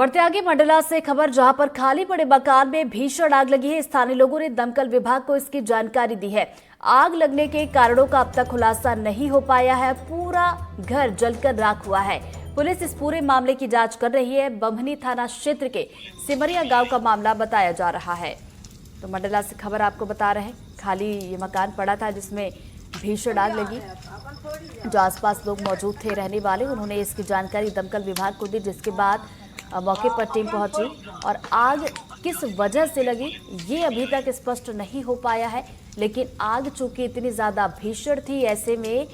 बढ़ते आगे मंडला से खबर, जहां पर खाली पड़े मकान में भीषण आग लगी है। स्थानीय लोगों ने दमकल विभाग को इसकी जानकारी दी है। आग लगने के कारणों का अब तक खुलासा नहीं हो पाया है। पूरा घर जलकर राख हुआ है। पुलिस इस पूरे मामले की जांच कर रही है। बम्हनी थाना क्षेत्र के सिमरिया गांव का मामला बताया जा रहा है। तो मंडला से खबर आपको बता रहे हैं, खाली ये मकान पड़ा था जिसमें भीषण आग लगी। जो आसपास लोग मौजूद थे रहने वाले, उन्होंने इसकी जानकारी दमकल विभाग को दी, जिसके बाद मौके पर टीम पहुंची और आग किस वजह से लगी ये अभी तक स्पष्ट नहीं हो पाया है। लेकिन आग चूंकि इतनी ज्यादा भीषण थी, ऐसे में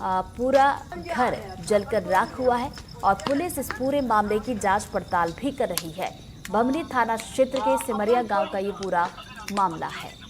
पूरा घर जलकर राख हुआ है और पुलिस इस पूरे मामले की जांच पड़ताल भी कर रही है। बम्हनी थाना क्षेत्र के सिमरिया गांव का ये पूरा मामला है।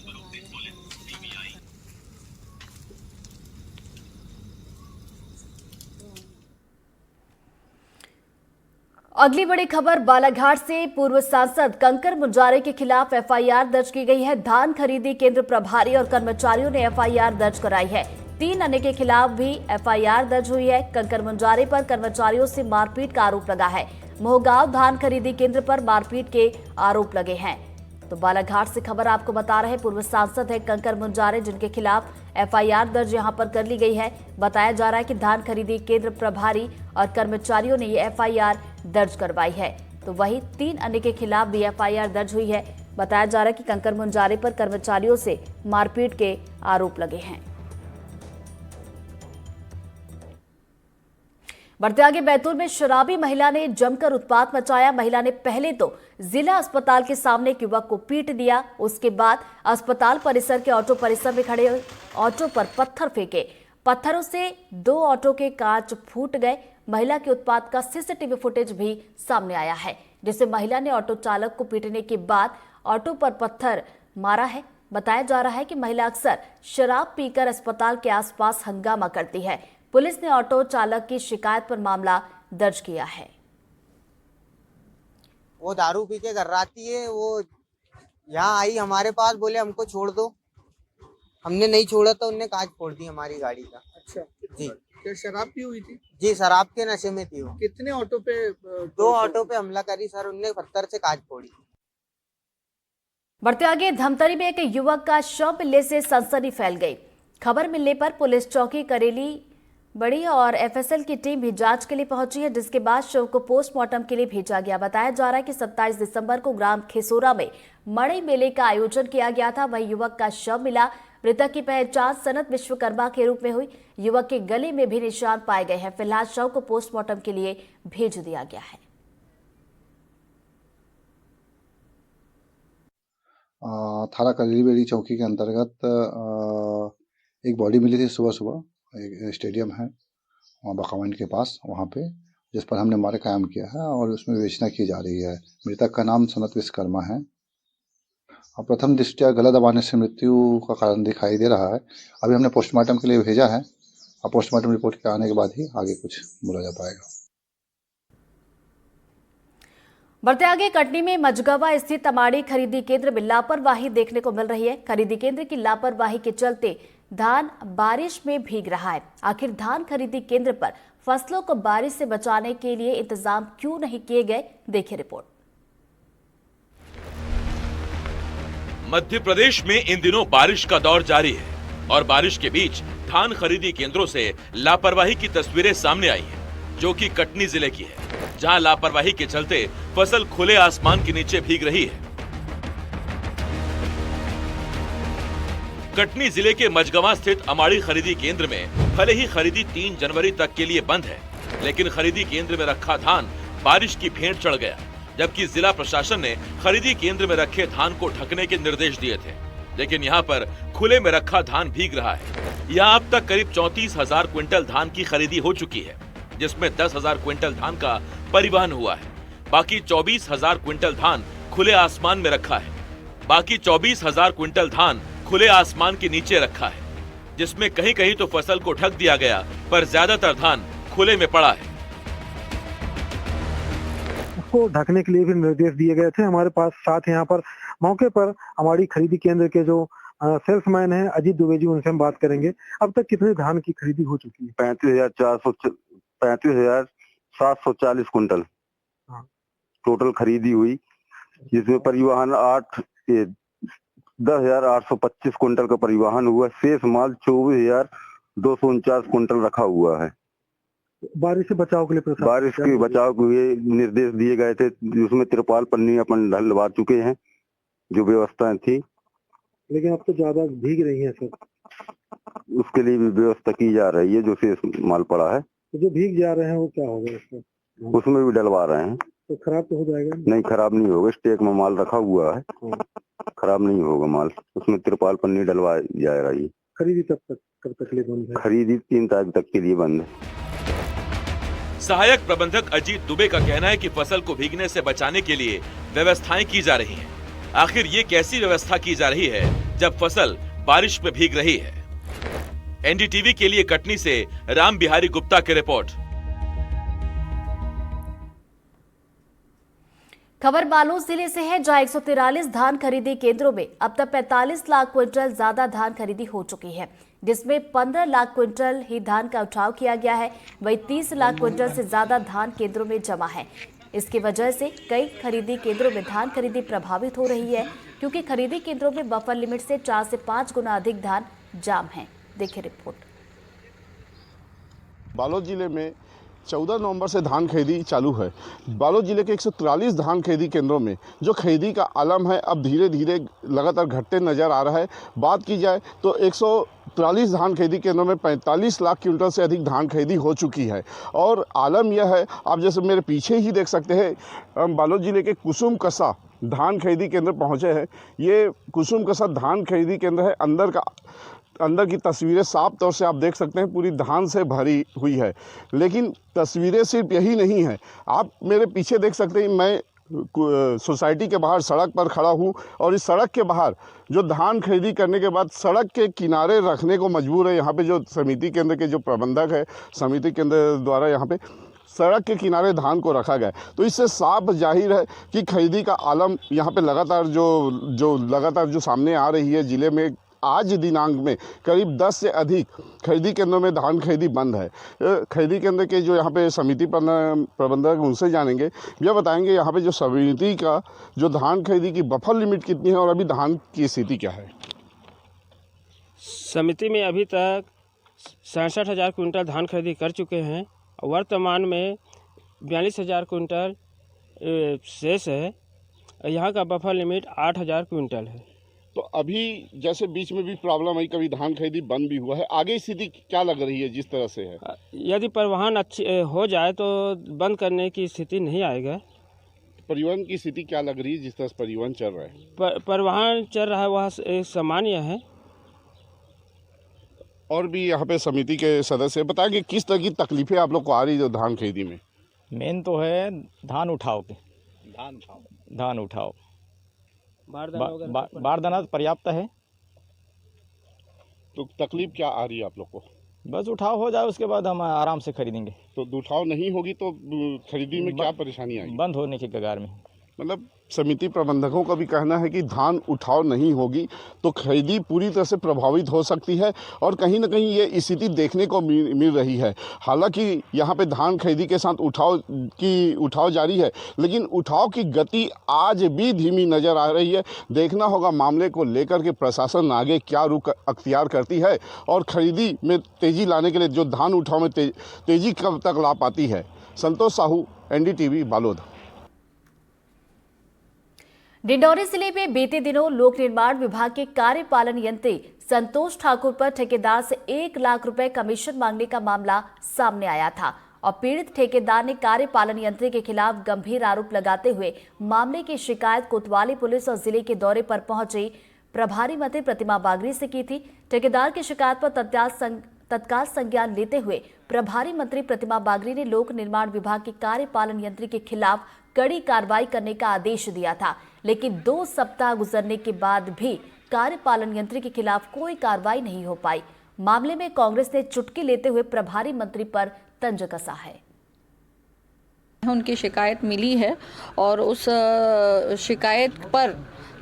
अगली बड़ी खबर बालाघाट से, पूर्व सांसद कंकर मुंजारे के खिलाफ एफआईआर दर्ज की गई है। धान खरीदी केंद्र प्रभारी और कर्मचारियों ने एफआईआर दर्ज कराई है। 3 अन्य के खिलाफ भी एफआईआर दर्ज हुई है। कंकर मुंजारे पर कर्मचारियों से मारपीट का आरोप लगा है। मोहगांव धान खरीदी केंद्र पर मारपीट के आरोप लगे हैं। तो बालाघाट से खबर आपको बता रहे हैं, पूर्व सांसद है कंकर मुंजारे, जिनके खिलाफ एफआईआर दर्ज यहां पर कर ली गई है। बताया जा रहा है कि धान खरीदी केंद्र प्रभारी और कर्मचारियों ने ये एफआईआर दर्ज करवाई है। तो वहीं 3 अन्य के खिलाफ भी एफआईआर दर्ज हुई है। बताया जा रहा है कि कंकर मुंजारे पर कर्मचारियों से मारपीट के आरोप लगे हैं। बढ़ते आगे, बैतूल में शराबी महिला ने जमकर उत्पात मचाया। महिला ने पहले तो जिला अस्पताल के सामने एक युवक को पीट दिया। उसके बाद अस्पताल परिसर के ऑटो परिसर में खड़े ऑटो पर पत्थर फेंके। पत्थरों से 2 ऑटो के कांच फूट गए। महिला के उत्पात का सीसीटीवी फुटेज भी सामने आया है, जिसमें महिला ने ऑटो चालक को पीटने के बाद ऑटो पर पत्थर मारा है। बताया जा रहा है कि महिला अक्सर शराब पीकर अस्पताल के आसपास हंगामा करती है। पुलिस ने ऑटो चालक की शिकायत पर मामला दर्ज किया है। वो दारू पी के घर आती है, वो यहाँ आई हमारे पास, बोले हमको छोड़ दो। हमने नहीं छोड़ा तो उनने कांच फोड़ दी हमारी गाड़ी का। अच्छा जी। क्या शराब पी हुई थी? जी, शराब के नशे में थी वो। कितने ऑटो पे? 2 ऑटो पे हमला करी सर, उनने पत्थर से कांच फोड़ी। बढ़ते आगे, धमतरी में एक युवक का शव मिलने से सनसनी फैल गई। खबर मिलने पर पुलिस चौकी करेली बड़ी और एफएसएल की टीम भी जांच के लिए पहुंची है, जिसके बाद शव को पोस्टमार्टम के लिए भेजा गया। बताया जा रहा है कि 27 दिसंबर को ग्राम खेसोरा में मड़ई मेले का आयोजन किया गया था। वहीं युवक का शव मिला। मृतक की पहचान सनत विश्वकर्मा के रूप में हुई। युवक के गले में भी निशान पाए गए हैं। फिलहाल शव को पोस्टमार्टम के लिए भेज दिया गया है। थाना करेली चौकी के अंतर्गत एक बॉडी मिली थी सुबह सुबह। एक स्टेडियम है वहाँ बकावंड के पास, वहाँ पे, जिस पर हमने मारे कायम किया है और उसमें विवेचना की जा रही है। मृतक का नाम सनत विश्वकर्मा है। प्रथम दृष्टया गला दबाने से मृत्यु का कारण दिखाई दे रहा है। अभी हमने पोस्टमार्टम के लिए भेजा है और पोस्टमार्टम रिपोर्ट के आने के बाद ही आगे कुछ बोला जा पाएगा। बढ़ते आगे, कटनी में मझगवा स्थित अमाड़ी खरीदी केंद्र में लापरवाही देखने को मिल रही है। खरीदी केंद्र की लापरवाही के चलते धान बारिश में भीग रहा है। आखिर धान खरीदी केंद्र पर फसलों को बारिश से बचाने के लिए इंतजाम क्यों नहीं किए गए, देखिए रिपोर्ट। मध्य प्रदेश में इन दिनों बारिश का दौर जारी है और बारिश के बीच धान खरीदी केंद्रों से लापरवाही की तस्वीरें सामने आई हैं, जो कि कटनी जिले की है, जहां लापरवाही के चलते फसल खुले आसमान के नीचे भीग रही है। कटनी जिले के मझगवा स्थित अमाड़ी खरीदी केंद्र में भले ही खरीदी 3 जनवरी तक के लिए बंद है, लेकिन खरीदी केंद्र में रखा धान बारिश की भेंट चढ़ गया, जबकि जिला प्रशासन ने खरीदी केंद्र में रखे धान को ढकने के निर्देश दिए थे। लेकिन यहाँ पर खुले में रखा धान भीग रहा है। यहाँ अब तक करीब 34,000 क्विंटल धान की खरीदी हो चुकी है, जिसमें 10,000 क्विंटल धान का परिवहन हुआ है। बाकी 24,000 क्विंटल धान खुले आसमान में रखा है। बाकी 24,000 क्विंटल धान खुले आसमान के नीचे रखा है, जिसमें कहीं कहीं तो फसल को ढक दिया गया, पर ज्यादातर धान खुले में पड़ा है। उसको ढकने के लिए भी निर्देश दिए गए थे हमारे पास। साथ यहाँ पर मौके पर हमारी खरीदी केंद्र के जो सेल्समैन है अजीत दुबे जी, उनसे हम बात करेंगे। अब तक कितने धान की खरीदी हो चुकी है? 35,740 कुंटल। हाँ। टोटल खरीदी हुई, जिसमें परिवहन 10,825 कुंटल का परिवहन हुआ। शेष माल 24,249 कुंटल रखा हुआ है। बारिश से बचाव के लिए बारिश के बचाव के लिए निर्देश दिए गए थे, उसमें तिरपाल पन्नी अपन डलवा चुके हैं, जो व्यवस्थाएं थी। लेकिन अब तो ज्यादा भीग रही है सर, उसके लिए भी व्यवस्था की जा रही है। जो शेष माल पड़ा है तो जो भीग जा रहे हैं वो क्या होगा उसका? उसमें भी डलवा रहे हैं। तो खराब तो हो जाएगा नहीं, खराब नहीं होगा। स्टेक में माल रखा हुआ है, खराब नहीं होगा माल। उसमें तिरपाल पन्नी डलवा जा रही है। खरीदी कब तक के लिए बंद है? खरीदी 3 तारीख तक के लिए बंद है। सहायक प्रबंधक अजीत दुबे का कहना है कि फसल को भीगने से बचाने के लिए व्यवस्थाएं की जा रही हैं। आखिर ये कैसी व्यवस्था की जा रही है जब फसल बारिश में भीग रही है? एनडीटीवी के लिए कटनी से राम बिहारी गुप्ता की रिपोर्ट। खबर बालोद जिले से है, जहां 143 धान खरीदी केंद्रों में अब तक 45 लाख क्विंटल ज्यादा धान खरीदी हो चुकी है, जिसमें 15 लाख क्विंटल ही धान का उठाव किया गया है। वहीं 30 लाख क्विंटल से ज्यादा धान केंद्रों में जमा है। इसकी वजह से कई खरीदी केंद्रों में धान खरीदी प्रभावित हो रही है, क्योंकि खरीदी केंद्रों में बफर लिमिट से 4 से 5 गुना अधिक धान जाम है। देखिए रिपोर्ट। बालोद जिले में 14 नवंबर से धान खरीदी चालू है। बालोद जिले के 143 धान खरीदी केंद्रों में जो खरीदी का आलम है अब धीरे धीरे लगातार घटते नजर आ रहा है। बात की जाए तो 143 धान खरीदी केंद्रों में 45 लाख क्विंटल से अधिक धान खरीदी हो चुकी है। और आलम यह है, आप जैसे मेरे पीछे ही देख सकते हैं, हम बालोद जिले के कुसुम कसा धान खरीदी केंद्र पहुँचे हैं। ये कुसुम कसा धान खरीदी केंद्र है। अंदर की तस्वीरें साफ तौर से आप देख सकते हैं, पूरी धान से भरी हुई है। लेकिन तस्वीरें सिर्फ यही नहीं है, आप मेरे पीछे देख सकते हैं, मैं सोसाइटी के बाहर सड़क पर खड़ा हूं और इस सड़क के बाहर जो धान खरीदी करने के बाद सड़क के किनारे रखने को मजबूर है। यहाँ पे जो समिति केंद्र के जो प्रबंधक है, समिति केंद्र द्वारा यहाँ पे सड़क के किनारे धान को रखा गया। तो इससे साफ जाहिर है कि खरीदी का आलम यहाँ पे लगातार जो सामने आ रही है। जिले में आज दिनांक में करीब 10 से अधिक खरीदी केंद्रों में धान खरीदी बंद है। खरीदी केंद्र के जो यहाँ पे समिति प्रबंधक उनसे जानेंगे, यह बताएंगे यहाँ पे जो समिति का जो धान खरीदी की बफर लिमिट कितनी है और अभी धान की स्थिति क्या है। समिति में अभी तक 67,000 कुंटल धान खरीदी कर चुके हैं। वर्तमान में 42,000 कुंटल शेष है। यहाँ का बफर लिमिट 8,000 कुंटल है। तो अभी जैसे बीच में भी प्रॉब्लम आई, कभी धान खरीदी बंद भी हुआ है, आगे स्थिति क्या लग रही है जिस तरह से है? यदि परिवहन अच्छी हो जाए तो बंद करने की स्थिति नहीं आएगा। परिवहन की स्थिति क्या लग रही है जिस तरह से परिवहन चल रहा है? परिवहन चल रहा है वह सामान्य है। और भी यहाँ पे समिति के सदस्य बताएं कि किस तरह की तकलीफें आप लोग को आ रही है धान खरीदी में? मेन तो है धान उठाव के, धान उठाव बारदाना पर्याप्त है। तो तकलीफ क्या आ रही है आप लोग को? बस उठाव हो जाए उसके बाद हम आराम से खरीदेंगे। तो उठाव नहीं होगी तो खरीदी में क्या परेशानी आएगी? बंद होने की कगार में। मतलब समिति प्रबंधकों का भी कहना है कि धान उठाव नहीं होगी तो खरीदी पूरी तरह से प्रभावित हो सकती है और कहीं ना कहीं ये स्थिति देखने को मिल रही है। हालांकि यहाँ पे धान खरीदी के साथ उठाव जारी है, लेकिन उठाव की गति आज भी धीमी नज़र आ रही है। देखना होगा मामले को लेकर के प्रशासन आगे क्या रुख अख्तियार करती है और खरीदी में तेज़ी लाने के लिए जो धान उठाव में तेज़ी कब तक ला पाती है। संतोष साहू, NDTV, बालोद। डिंडौरी जिले में बीते दिनों लोक निर्माण विभाग के कार्यपालन यंत्री संतोष ठाकुर पर ठेकेदार से 1 लाख रुपए कमीशन मांगने का मामला सामने आया था और पीड़ित ठेकेदार ने कार्यपालन यंत्री के खिलाफ गंभीर आरोप लगाते हुए मामले की शिकायत कोतवाली पुलिस और जिले के दौरे पर पहुंची प्रभारी मंत्री प्रतिमा बागरी से की थी। ठेकेदार की शिकायत पर तत्काल संज्ञान लेते हुए प्रभारी मंत्री प्रतिमा बागरी ने लोक निर्माण विभाग के कार्यपालन यंत्री के खिलाफ कड़ी कार्रवाई करने का आदेश दिया था, लेकिन 2 सप्ताह गुजरने के बाद भी कार्यपालन यंत्री के खिलाफ कोई कार्रवाई नहीं हो पाई। मामले में कांग्रेस ने चुटकी लेते हुए प्रभारी मंत्री पर तंज कसा है। उनकी शिकायत मिली है और उस शिकायत पर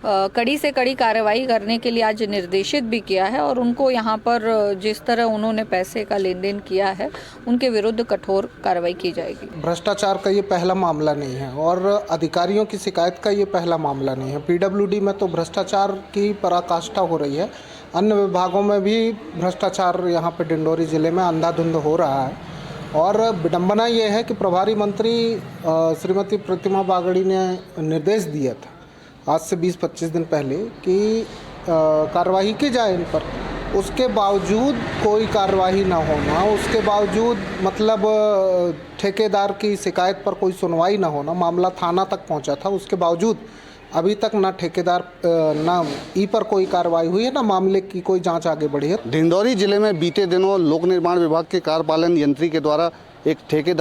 कड़ी से कड़ी कार्रवाई करने के लिए आज निर्देशित भी किया है और उनको यहाँ पर जिस तरह उन्होंने पैसे का लेन देन किया है उनके विरुद्ध कठोर कार्रवाई की जाएगी। भ्रष्टाचार का ये पहला मामला नहीं है और अधिकारियों की शिकायत का ये पहला मामला नहीं है। पीडब्ल्यूडी में तो भ्रष्टाचार की पराकाष्ठा हो रही है, अन्य विभागों में भी भ्रष्टाचार यहाँ पे डिंडोरी जिले में अंधाधुंध हो रहा है। और विडंबना ये है कि प्रभारी मंत्री श्रीमती प्रतिमा बागड़ी ने निर्देश दिया था आज से 20-25 दिन पहले कि कार्रवाई की जाए इन पर, उसके बावजूद कोई कार्रवाई ना होना, उसके बावजूद मतलब ठेकेदार की शिकायत पर कोई सुनवाई ना होना, मामला थाना तक पहुंचा था, उसके बावजूद अभी तक ना ठेकेदार ना ई पर कोई कार्रवाई हुई है, ना मामले की कोई जांच आगे बढ़ी है। डिंडोरी जिले में बीते दिनों लोक निर्माण विभाग के कार्यपालन यंत्री के द्वारा एक ठेकेदार